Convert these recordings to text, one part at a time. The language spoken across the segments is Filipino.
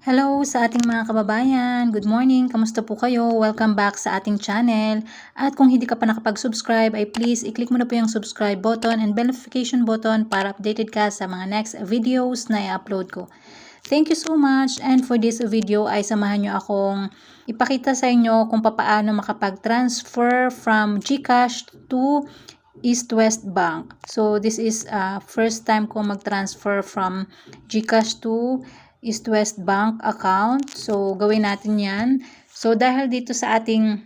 Hello sa ating mga kababayan. Good morning. Kamusta po kayo? Welcome back sa ating channel. At kung hindi ka pa nakapag-subscribe ay please i-click mo na po yung subscribe button and bell notification button para updated ka sa mga next videos na i-upload ko. Thank you so much, and for this video ay samahan nyo akong ipakita sa inyo kung paano makapag-transfer from GCash to East West Bank. So this is first time ko mag-transfer from GCash to East West Bank account. So gawin natin yan. So dahil dito sa ating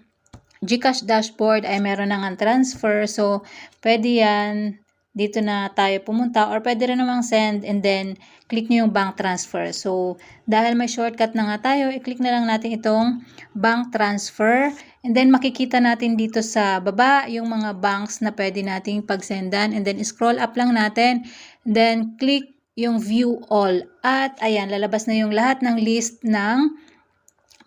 GCash dashboard ay meron nang transfer. So pwede yan, dito na tayo pumunta, or pwede rin namang send and then click nyo yung bank transfer. So dahil may shortcut na nga tayo, i-click na lang natin itong bank transfer, and then makikita natin dito sa baba yung mga banks na pwede nating pagsendan, and then scroll up lang natin, and then click yung view all, at ayan, lalabas na yung lahat ng list ng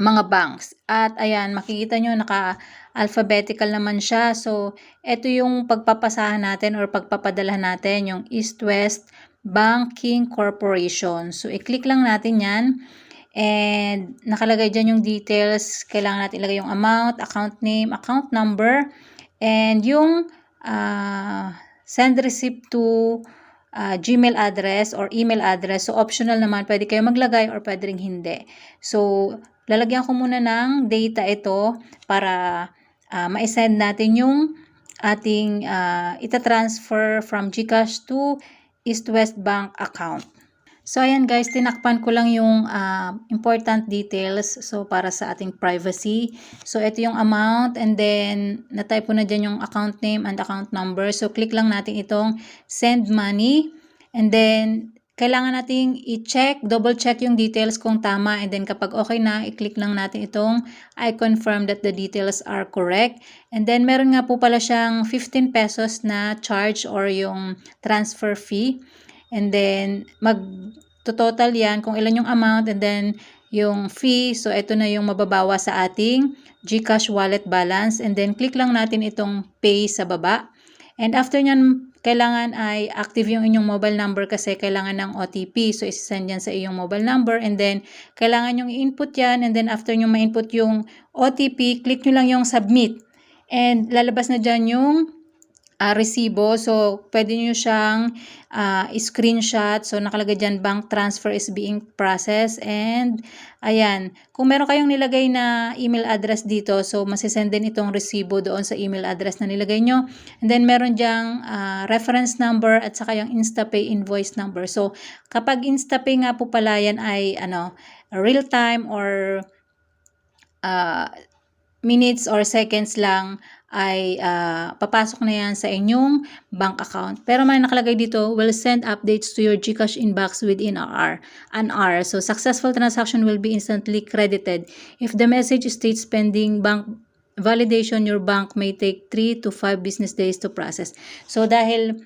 mga banks. At ayan, makikita nyo naka-alphabetical naman siya. So ito yung pagpapasahan natin or pagpapadala natin, yung East West Banking Corporation. So i-click lang natin yan, and nakalagay dyan yung details. Kailangan natin ilagay yung amount, account name, account number, and yung send receipt to Gmail address or email address. So optional naman, pwede kayo maglagay or pwede ring hindi. So lalagyan ko muna ng data ito para ma-send natin yung ating ita-transfer from GCash to East West Bank account. So ayan guys, tinakpan ko lang yung important details, so para sa ating privacy. So ito yung amount, and then na-type ko na dyan yung account name and account number. So click lang natin itong send money, and then kailangan nating i-check, double check yung details kung tama, and then kapag okay na, i-click lang natin itong I confirm that the details are correct. And then meron nga po pala siyang 15 pesos na charge or yung transfer fee. And then, mag-total yan kung ilan yung amount and then yung fee. So, ito na yung mababawa sa ating GCash wallet balance. And then, click lang natin itong pay sa baba. And after nyan, kailangan ay active yung inyong mobile number kasi kailangan ng OTP. So, isasend yan sa iyong mobile number. And then, kailangan yung i-input yan. And then, after nyo ma-input yung OTP, click nyo lang yung submit. And lalabas na dyan yung resibo. So, pwede nyo siyang screenshot. So, nakalagay dyan, bank transfer is being processed. And, ayan, kung meron kayong nilagay na email address dito, so, masisend din itong resibo doon sa email address na nilagay nyo. And then, meron dyang reference number at saka yung InstaPay invoice number. So, kapag InstaPay nga po pala yan ay, real time or minutes or seconds lang, ay papasok na yan sa inyong bank account. Pero may nakalagay dito, will send updates to your GCash inbox within an hour. So, successful transaction will be instantly credited. If the message states pending bank validation, your bank may take 3 to 5 business days to process. So, dahil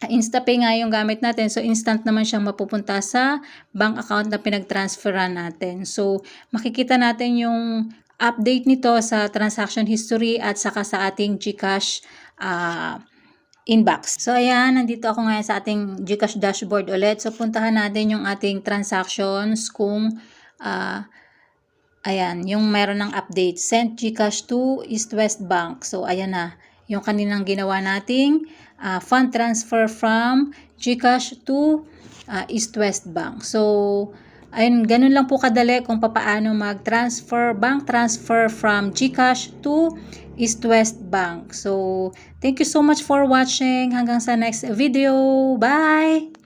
InstaPay nga yung gamit natin, so instant naman siyang mapupunta sa bank account na pinag-transferan natin. So, makikita natin yung update nito sa transaction history at saka sa ating GCash inbox. So, ayan, nandito ako ngayon sa ating GCash dashboard ulit. So, puntahan natin yung ating transactions kung ayan, yung meron ng update. Send GCash to East West Bank. So, ayan na, yung kaninang ginawa nating fund transfer from GCash to East West Bank. So, ayun, ganun lang po kadali kung paano mag-transfer, bank transfer from GCash to East West Bank. So, thank you so much for watching. Hanggang sa next video. Bye!